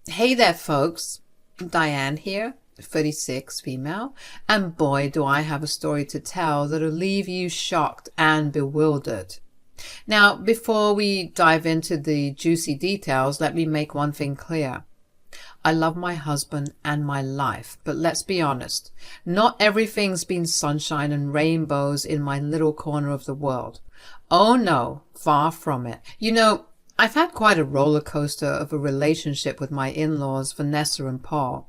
Hey there, folks. Diane here, 36, female, and boy, do I have a story to tell that'll leave you shocked and bewildered. Now, before we dive into the juicy details, let me make one thing clear. I love my husband and my life, but let's be honest, not everything's been sunshine and rainbows in my little corner of the world. Oh no, far from it. I've had quite a roller coaster of a relationship with my in-laws, Vanessa and Paul.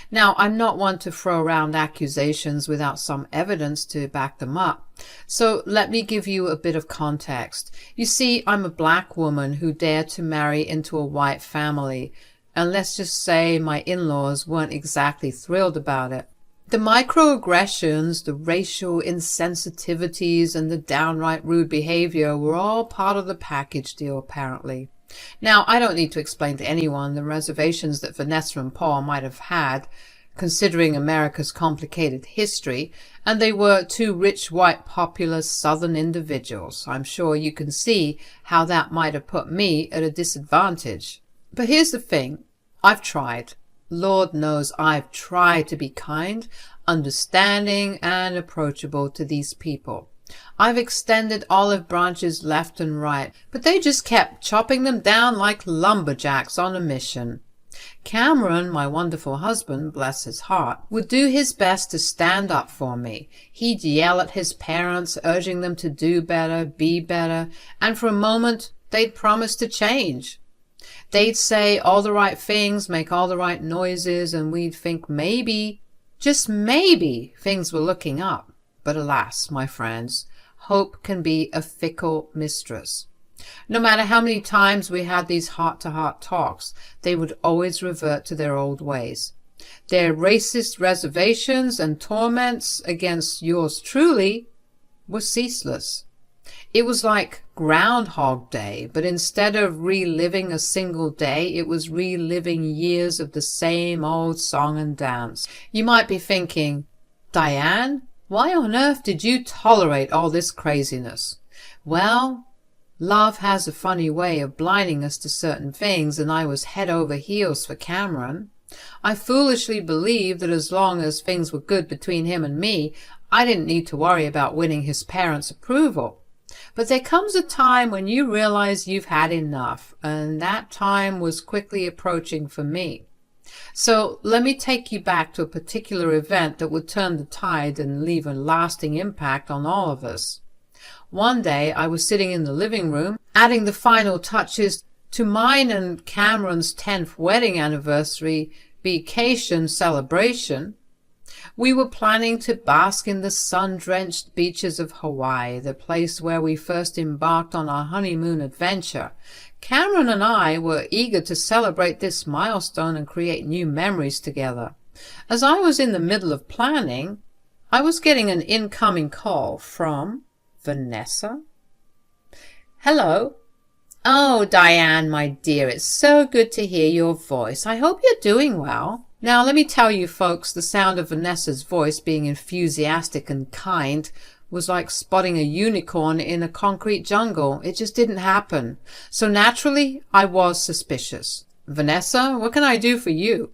Now, I'm not one to throw around accusations without some evidence to back them up. So let me give you a bit of context. You see, I'm a black woman who dared to marry into a white family, and let's just say my in-laws weren't exactly thrilled about it. The microaggressions, the racial insensitivities, and the downright rude behavior were all part of the package deal, apparently. Now, I don't need to explain to anyone the reservations that Vanessa and Paul might have had, considering America's complicated history, and they were two rich, white, populous Southern individuals. I'm sure you can see how that might have put me at a disadvantage. But here's the thing. I've tried. Lord knows I've tried to be kind, understanding, and approachable to these people. I've extended olive branches left and right, but they just kept chopping them down like lumberjacks on a mission. Cameron, my wonderful husband, bless his heart, would do his best to stand up for me. He'd yell at his parents, urging them to do better, be better, and for a moment they'd promise to change. They'd say all the right things, make all the right noises, and we'd think maybe, just maybe, things were looking up. But alas, my friends, hope can be a fickle mistress. No matter how many times we had these heart-to-heart talks, they would always revert to their old ways. Their racist reservations and torments against yours truly were ceaseless. It was like Groundhog Day, but instead of reliving a single day, it was reliving years of the same old song and dance. You might be thinking, Diane, why on earth did you tolerate all this craziness? Well, love has a funny way of blinding us to certain things, and I was head over heels for Cameron. I foolishly believed that as long as things were good between him and me, I didn't need to worry about winning his parents' approval. But there comes a time when you realize you've had enough, and that time was quickly approaching for me. So let me take you back to a particular event that would turn the tide and leave a lasting impact on all of us. One day I was sitting in the living room, adding the final touches to mine and Cameron's 10th wedding anniversary vacation celebration. We were planning to bask in the sun-drenched beaches of Hawaii, the place where we first embarked on our honeymoon adventure. Cameron and I were eager to celebrate this milestone and create new memories together. As I was in the middle of planning, I was getting an incoming call from Vanessa. Hello. Oh, Diane, my dear, it's so good to hear your voice. I hope you're doing well. Now, let me tell you, folks, the sound of Vanessa's voice being enthusiastic and kind was like spotting a unicorn in a concrete jungle. It just didn't happen. So naturally, I was suspicious. Vanessa, what can I do for you?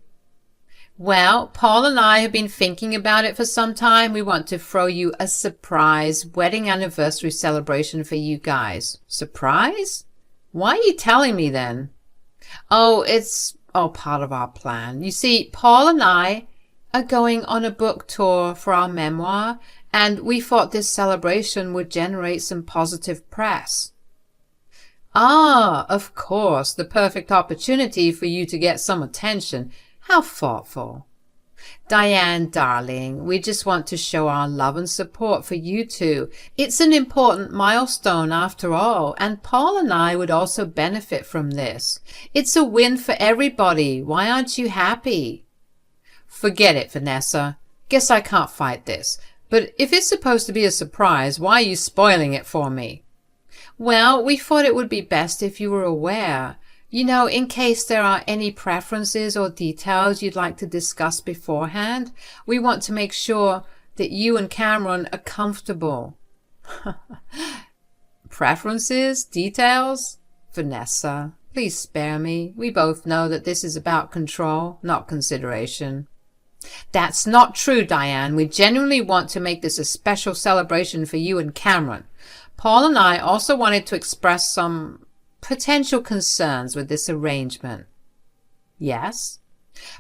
Well, Paul and I have been thinking about it for some time. We want to throw you a surprise wedding anniversary celebration for you guys. Surprise? Why are you telling me then? Oh, it's part of our plan. You see, Paul and I are going on a book tour for our memoir, and we thought this celebration would generate some positive press. Ah, of course, the perfect opportunity for you to get some attention. How thoughtful. Diane, darling, we just want to show our love and support for you two. It's an important milestone after all, and Paul and I would also benefit from this. It's a win for everybody. Why aren't you happy? Forget it, Vanessa. Guess I can't fight this. But if it's supposed to be a surprise, why are you spoiling it for me? Well, we thought it would be best if you were aware. In case there are any preferences or details you'd like to discuss beforehand, we want to make sure that you and Cameron are comfortable. Preferences? Details? Vanessa, Please spare me. We both know that this is about control, not consideration. That's not true, Diane. We genuinely want to make this a special celebration for you and Cameron. Paul and I also wanted to express some potential concerns with this arrangement. Yes?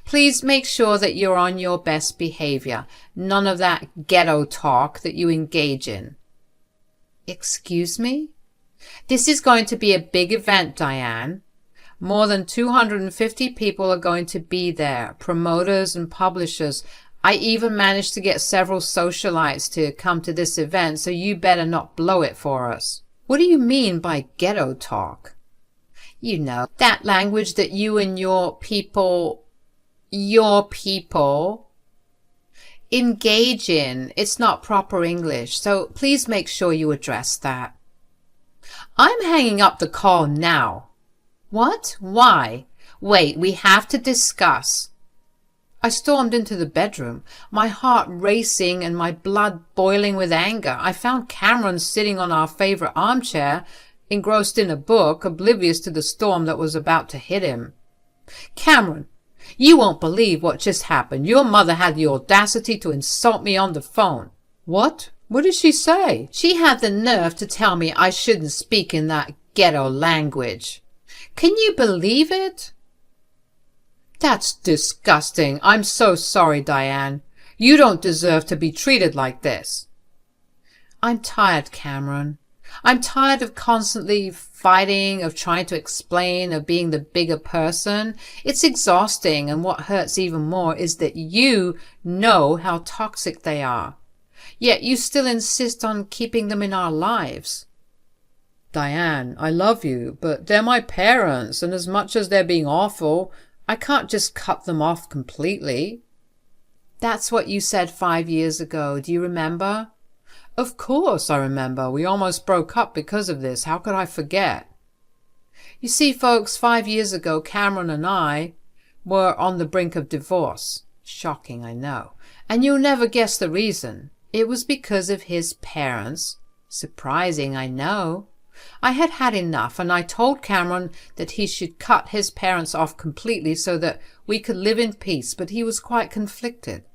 Please make sure that you're on your best behavior. None of that ghetto talk that you engage in. Excuse me? This is going to be a big event, Diane. More than 250 people are going to be there, promoters and publishers. I even managed to get several socialites to come to this event, so you better not blow it for us. What do you mean by ghetto talk? You know, that language that you and your people engage in. It's not proper English, so please make sure you address that. I'm hanging up the call now. What? Why? Wait, we have to discuss. I stormed into the bedroom, my heart racing and my blood boiling with anger. I found Cameron sitting on our favorite armchair, engrossed in a book, oblivious to the storm that was about to hit him. Cameron, you won't believe what just happened. Your mother had the audacity to insult me on the phone. What? What did she say? She had the nerve to tell me I shouldn't speak in that ghetto language. Can you believe it? That's disgusting. I'm so sorry, Diane. You don't deserve to be treated like this. I'm tired, Cameron. I'm tired of constantly fighting, of trying to explain, of being the bigger person. It's exhausting, and what hurts even more is that you know how toxic they are. Yet you still insist on keeping them in our lives. Diane, I love you, but they're my parents, and as much as they're being awful, I can't just cut them off completely. That's what you said 5 years ago. Do you remember? Of course I remember. We almost broke up because of this. How could I forget? You see, folks, 5 years ago, Cameron and I were on the brink of divorce. Shocking, I know. And you'll never guess the reason. It was because of his parents. Surprising, I know. I had had enough, and I told Cameron that he should cut his parents off completely so that we could live in peace, but he was quite conflicted.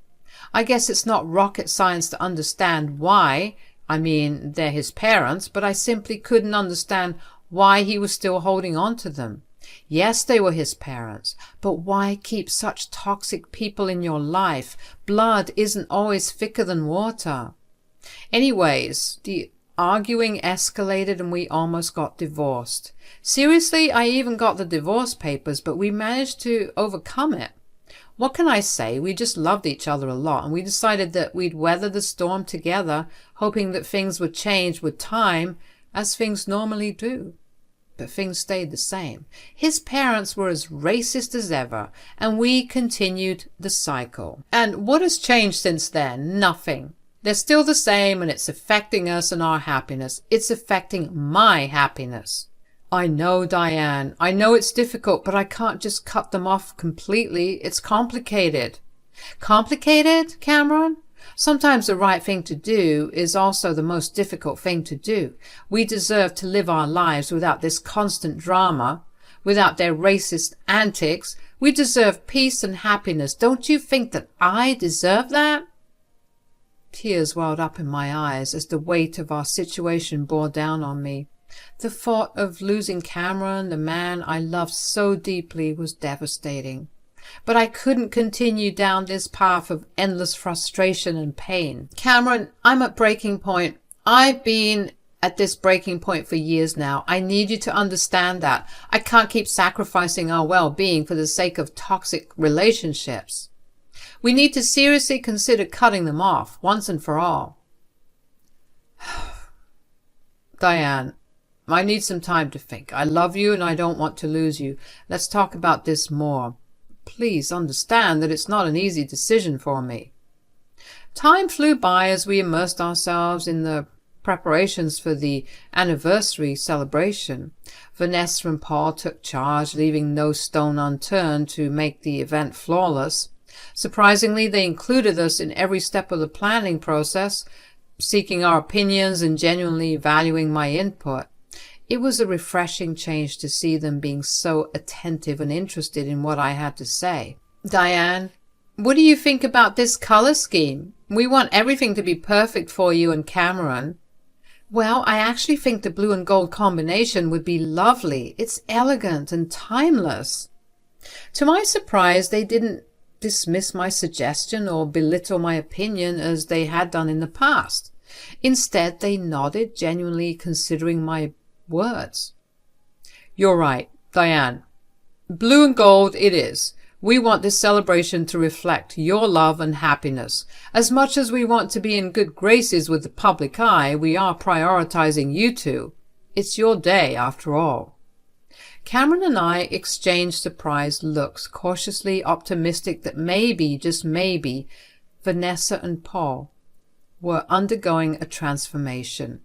I guess it's not rocket science to understand why. I mean, they're his parents, but I simply couldn't understand why he was still holding on to them. Yes, they were his parents, but why keep such toxic people in your life? Blood isn't always thicker than water. Anyways, the arguing escalated and we almost got divorced. Seriously, I even got the divorce papers, but we managed to overcome it. What can I say? We just loved each other a lot, and we decided that we'd weather the storm together, hoping that things would change with time, as things normally do. But things stayed the same. His parents were as racist as ever, and we continued the cycle. And what has changed since then? Nothing. They're still the same, and it's affecting us and our happiness. It's affecting my happiness. I know, Diane. I know it's difficult, but I can't just cut them off completely. It's complicated. Complicated, Cameron? Sometimes the right thing to do is also the most difficult thing to do. We deserve to live our lives without this constant drama, without their racist antics. We deserve peace and happiness. Don't you think that I deserve that? Tears welled up in my eyes as the weight of our situation bore down on me. The thought of losing Cameron, the man I loved so deeply, was devastating. But I couldn't continue down this path of endless frustration and pain. Cameron, I'm at breaking point. I've been at this breaking point for years now. I need you to understand that. I can't keep sacrificing our well-being for the sake of toxic relationships. We need to seriously consider cutting them off once and for all. Diane, I need some time to think. I love you and I don't want to lose you. Let's talk about this more. Please understand that it's not an easy decision for me. Time flew by as we immersed ourselves in the preparations for the anniversary celebration. Vanessa and Paul took charge, leaving no stone unturned to make the event flawless. Surprisingly, they included us in every step of the planning process, seeking our opinions and genuinely valuing my input. It was a refreshing change to see them being so attentive and interested in what I had to say. Diane, what do you think about this color scheme? We want everything to be perfect for you and Cameron. Well, I actually think the blue and gold combination would be lovely. It's elegant and timeless. To my surprise, they didn't dismiss my suggestion or belittle my opinion as they had done in the past. Instead, they nodded, genuinely considering my words. You're right, Diane. Blue and gold it is. We want this celebration to reflect your love and happiness. As much as we want to be in good graces with the public eye, we are prioritizing you two. It's your day, after all. Cameron and I exchanged surprised looks, cautiously optimistic that maybe, just maybe, Vanessa and Paul were undergoing a transformation.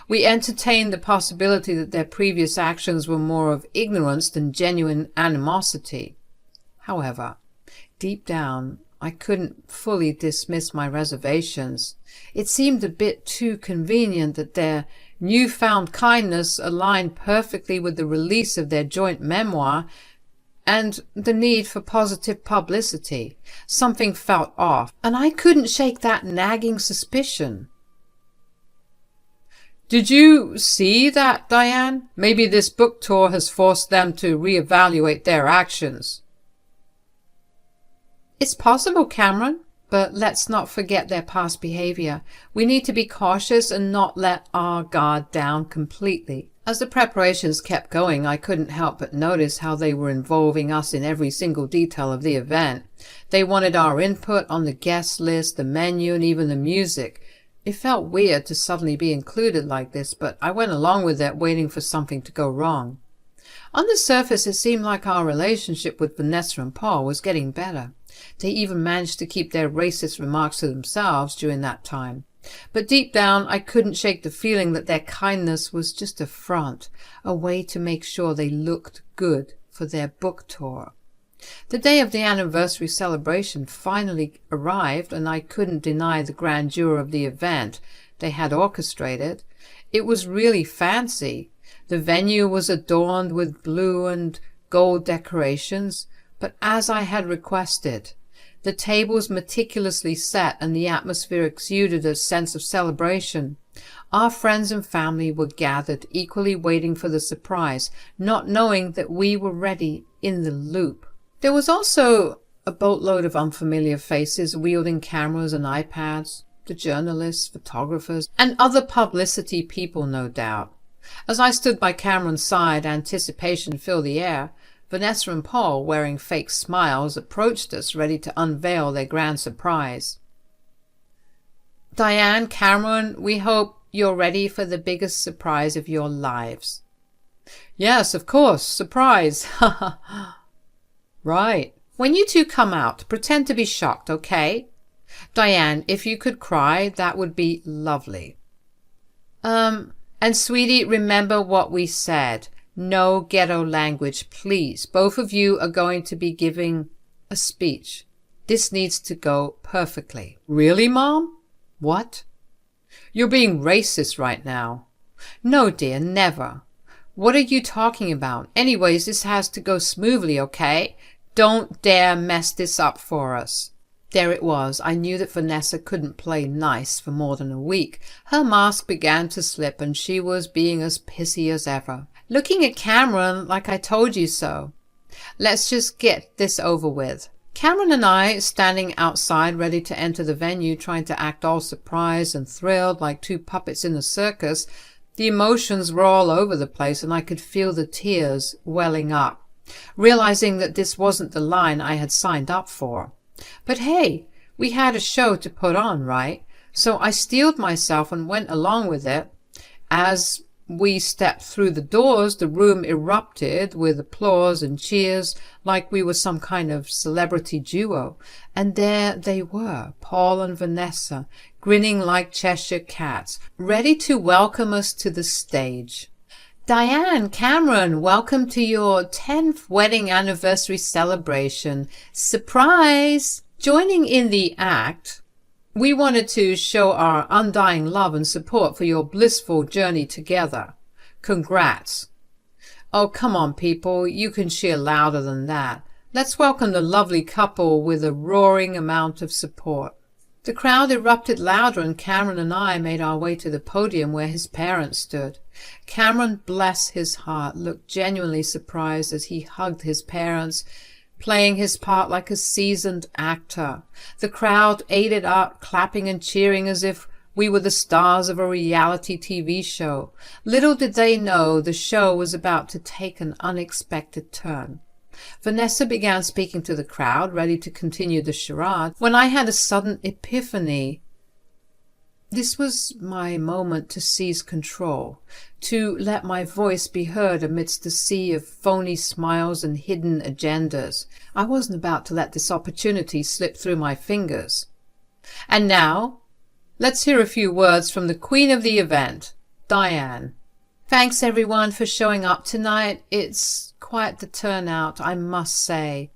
We entertained the possibility that their previous actions were more of ignorance than genuine animosity. However, deep down, I couldn't fully dismiss my reservations. It seemed a bit too convenient that their newfound kindness aligned perfectly with the release of their joint memoir and the need for positive publicity. Something felt off, and I couldn't shake that nagging suspicion. Did you see that, Diane? Maybe this book tour has forced them to reevaluate their actions. It's possible, Cameron, but let's not forget their past behavior. We need to be cautious and not let our guard down completely. As the preparations kept going, I couldn't help but notice how they were involving us in every single detail of the event. They wanted our input on the guest list, the menu, and even the music. It felt weird to suddenly be included like this, but I went along with it, waiting for something to go wrong. On the surface, it seemed like our relationship with Vanessa and Paul was getting better. They even managed to keep their racist remarks to themselves during that time. But deep down, I couldn't shake the feeling that their kindness was just a front, a way to make sure they looked good for their book tour. The day of the anniversary celebration finally arrived, and I couldn't deny the grandeur of the event they had orchestrated. It was really fancy. The venue was adorned with blue and gold decorations, but as I had requested, the tables meticulously set and the atmosphere exuded a sense of celebration. Our friends and family were gathered, equally waiting for the surprise, not knowing that we were ready in the loop. There was also a boatload of unfamiliar faces wielding cameras and iPads, the journalists, photographers, and other publicity people, no doubt. As I stood by Cameron's side, anticipation filled the air. Vanessa and Paul, wearing fake smiles, approached us, ready to unveil their grand surprise. Diane, Cameron, we hope you're ready for the biggest surprise of your lives. Yes, of course, surprise. Right. When you two come out, pretend to be shocked, okay? Diane, if you could cry, that would be lovely. And sweetie, remember what we said. No ghetto language, please. Both of you are going to be giving a speech. This needs to go perfectly. Really, Mom? What? You're being racist right now. No, dear, never. What are you talking about? Anyways, this has to go smoothly, okay? Don't dare mess this up for us. There it was. I knew that Vanessa couldn't play nice for more than a week. Her mask began to slip and she was being as pissy as ever. Looking at Cameron like I told you so. Let's just get this over with. Cameron and I, standing outside ready to enter the venue, trying to act all surprised and thrilled like two puppets in a circus. The emotions were all over the place and I could feel the tears welling up, realizing that this wasn't the line I had signed up for. But hey, we had a show to put on, right? So I steeled myself and went along with it. As we stepped through the doors, the room erupted with applause and cheers like we were some kind of celebrity duo. And there they were, Paul and Vanessa, grinning like Cheshire cats, ready to welcome us to the stage. Diane, Cameron, welcome to your 10th wedding anniversary celebration. Surprise! Joining in the act, we wanted to show our undying love and support for your blissful journey together. Congrats. Oh, come on, people. You can cheer louder than that. Let's welcome the lovely couple with a roaring amount of support. The crowd erupted louder, and Cameron and I made our way to the podium where his parents stood. Cameron, bless his heart, looked genuinely surprised as he hugged his parents, playing his part like a seasoned actor. The crowd ate it up, clapping and cheering as if we were the stars of a reality TV show. Little did they know the show was about to take an unexpected turn. Vanessa began speaking to the crowd, ready to continue the charade, when I had a sudden epiphany. This was my moment to seize control, to let my voice be heard amidst the sea of phony smiles and hidden agendas. I wasn't about to let this opportunity slip through my fingers. And now, let's hear a few words from the queen of the event, Diane. Thanks everyone for showing up tonight. It's quite the turnout, I must say.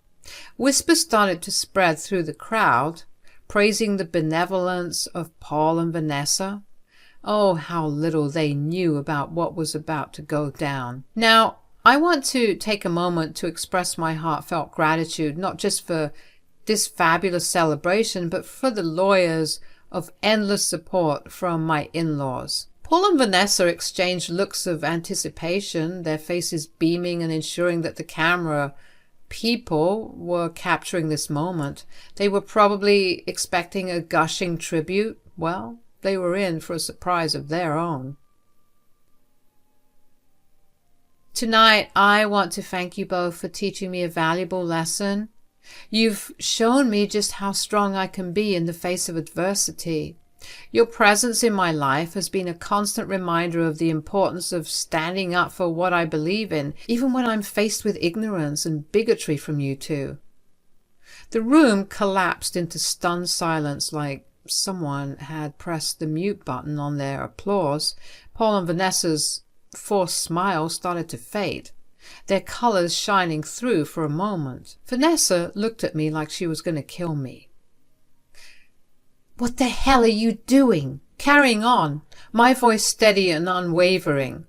Whispers started to spread through the crowd, praising the benevolence of Paul and Vanessa. Oh, how little they knew about what was about to go down. Now, I want to take a moment to express my heartfelt gratitude, not just for this fabulous celebration, but for the lawyers of endless support from my in-laws. Paul and Vanessa exchanged looks of anticipation, their faces beaming and ensuring that the camera people were capturing this moment. They were probably expecting a gushing tribute. Well, they were in for a surprise of their own. Tonight, I want to thank you both for teaching me a valuable lesson. You've shown me just how strong I can be in the face of adversity. Your presence in my life has been a constant reminder of the importance of standing up for what I believe in, even when I'm faced with ignorance and bigotry from you two. The room collapsed into stunned silence, like someone had pressed the mute button on their applause. Paul and Vanessa's forced smile started to fade, their colors shining through for a moment. Vanessa looked at me like she was going to kill me. What the hell are you doing? Carrying on, my voice steady and unwavering.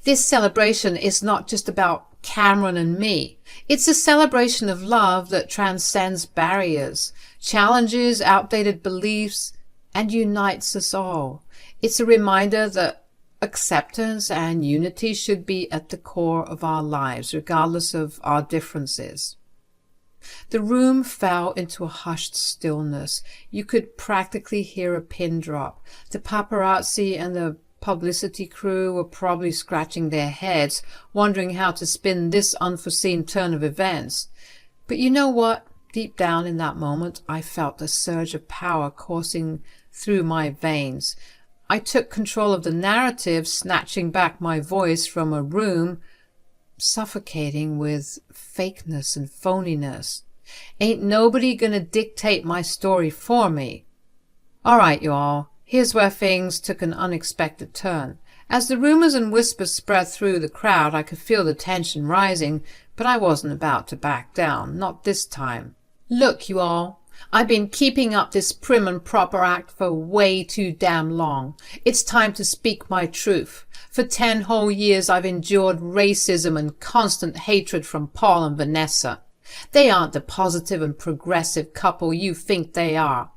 This celebration is not just about Cameron and me. It's a celebration of love that transcends barriers, challenges outdated beliefs, and unites us all. It's a reminder that acceptance and unity should be at the core of our lives, regardless of our differences. The room fell into a hushed stillness. You could practically hear a pin drop. The paparazzi and the publicity crew were probably scratching their heads, wondering how to spin this unforeseen turn of events. But you know what? Deep down in that moment, I felt a surge of power coursing through my veins. I took control of the narrative, snatching back my voice from a room suffocating with fakeness and phoniness. Ain't nobody gonna dictate my story for me. All right, you all, here's where things took an unexpected turn. As the rumors and whispers spread through the crowd, I could feel the tension rising, but I wasn't about to back down, not this time. Look, you all, I've been keeping up this prim and proper act for way too damn long. It's time to speak my truth. For 10 whole years I've endured racism and constant hatred from Paul and Vanessa. They aren't the positive and progressive couple you think they are.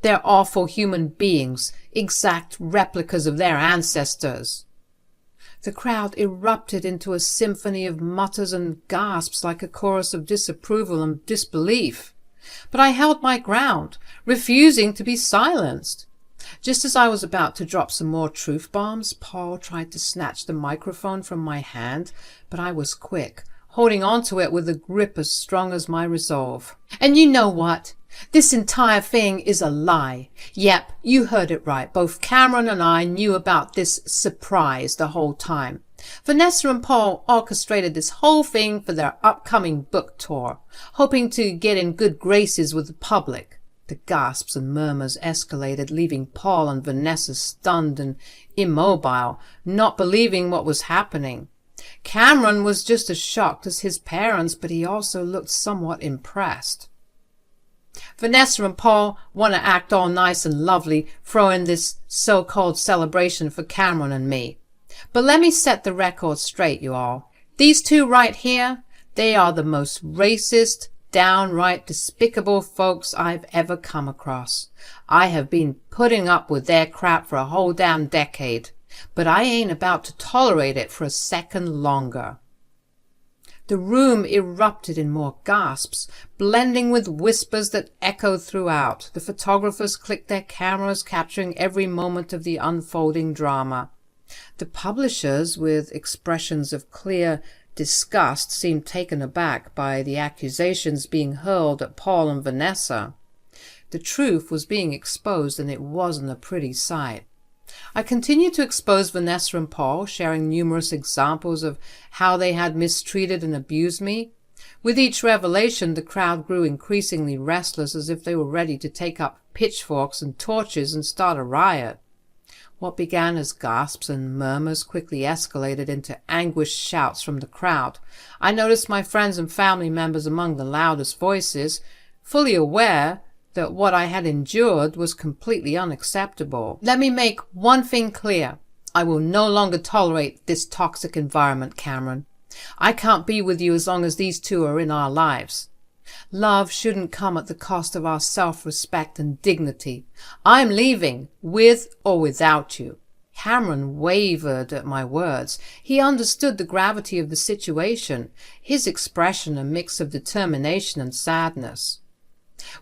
They're awful human beings, exact replicas of their ancestors. The crowd erupted into a symphony of mutters and gasps like a chorus of disapproval and disbelief. But I held my ground, refusing to be silenced. Just as I was about to drop some more truth bombs, Paul tried to snatch the microphone from my hand, but I was quick, holding onto it with a grip as strong as my resolve. And you know what? This entire thing is a lie. Yep, you heard it right. Both Cameron and I knew about this surprise the whole time. Vanessa and Paul orchestrated this whole thing for their upcoming book tour, hoping to get in good graces with the public. The gasps and murmurs escalated, leaving Paul and Vanessa stunned and immobile, not believing what was happening. Cameron was just as shocked as his parents, but he also looked somewhat impressed. Vanessa and Paul want to act all nice and lovely, throw in this so-called celebration for Cameron and me. But let me set the record straight, you all. These two right here, they are the most racist, downright despicable folks I've ever come across. I have been putting up with their crap for a whole damn decade, but I ain't about to tolerate it for a second longer. The room erupted in more gasps, blending with whispers that echoed throughout. The photographers clicked their cameras, capturing every moment of the unfolding drama. The publishers, with expressions of clear disgust, seemed taken aback by the accusations being hurled at Paul and Vanessa. The truth was being exposed, and it wasn't a pretty sight. I continued to expose Vanessa and Paul, sharing numerous examples of how they had mistreated and abused me. With each revelation, the crowd grew increasingly restless, as if they were ready to take up pitchforks and torches and start a riot. What began as gasps and murmurs quickly escalated into anguished shouts from the crowd. I noticed my friends and family members among the loudest voices, fully aware that what I had endured was completely unacceptable. Let me make one thing clear. I will no longer tolerate this toxic environment, Cameron. I can't be with you as long as these two are in our lives. Love shouldn't come at the cost of our self-respect and dignity. I'm leaving, with or without you. Cameron wavered at my words. He understood the gravity of the situation, his expression a mix of determination and sadness.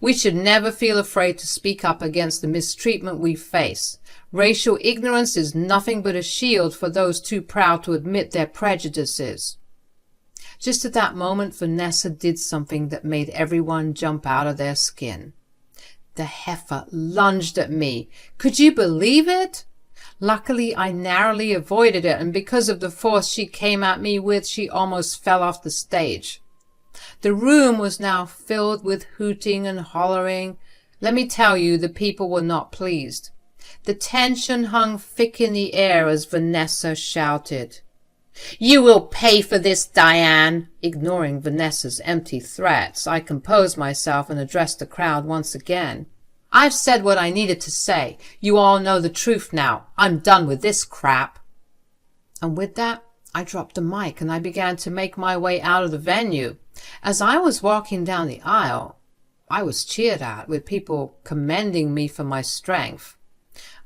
We should never feel afraid to speak up against the mistreatment we face. Racial ignorance is nothing but a shield for those too proud to admit their prejudices. Just at that moment, Vanessa did something that made everyone jump out of their skin. The heifer lunged at me. Could you believe it? Luckily, I narrowly avoided it, and because of the force she came at me with, she almost fell off the stage. The room was now filled with hooting and hollering. Let me tell you, the people were not pleased. The tension hung thick in the air as Vanessa shouted, "You will pay for this, Diane!" Ignoring Vanessa's empty threats, I composed myself and addressed the crowd once again. "I've said what I needed to say. You all know the truth now. I'm done with this crap." And with that, I dropped the mic and I began to make my way out of the venue. As I was walking down the aisle, I was cheered at, with people commending me for my strength.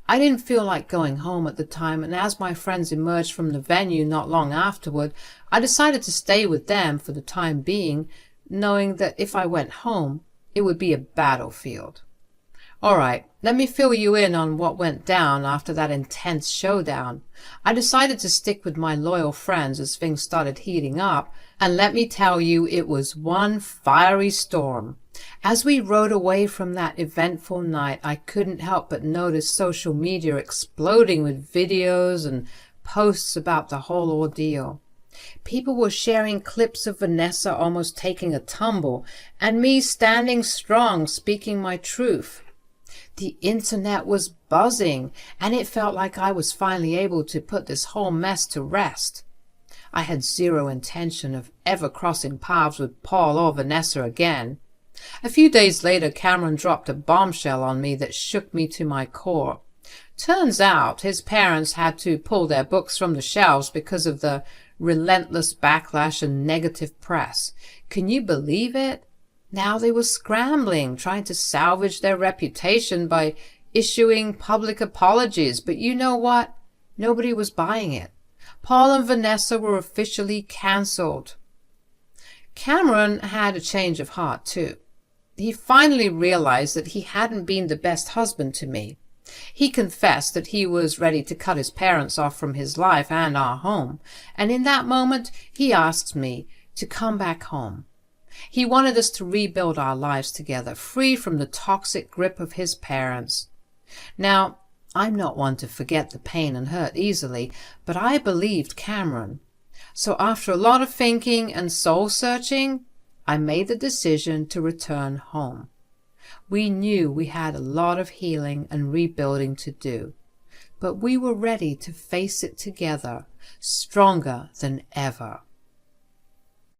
I didn't feel like going home at the time, and as my friends emerged from the venue not long afterward, I decided to stay with them for the time being, knowing that if I went home, it would be a battlefield. All right, let me fill you in on what went down after that intense showdown. I decided to stick with my loyal friends as things started heating up, and let me tell you, it was one fiery storm. As we rode away from that eventful night, I couldn't help but notice social media exploding with videos and posts about the whole ordeal. People were sharing clips of Vanessa almost taking a tumble, and me standing strong, speaking my truth. The internet was buzzing, and it felt like I was finally able to put this whole mess to rest. I had zero intention of ever crossing paths with Paul or Vanessa again. A few days later, Cameron dropped a bombshell on me that shook me to my core. Turns out his parents had to pull their books from the shelves because of the relentless backlash and negative press. Can you believe it? Now they were scrambling, trying to salvage their reputation by issuing public apologies. But you know what? Nobody was buying it. Paul and Vanessa were officially cancelled. Cameron had a change of heart too. He finally realized that he hadn't been the best husband to me. He confessed that he was ready to cut his parents off from his life and our home, and in that moment he asked me to come back home. He wanted us to rebuild our lives together, free from the toxic grip of his parents. Now, I'm not one to forget the pain and hurt easily, but I believed Cameron. So after a lot of thinking and soul-searching, I made the decision to return home. We knew we had a lot of healing and rebuilding to do, but we were ready to face it together, stronger than ever.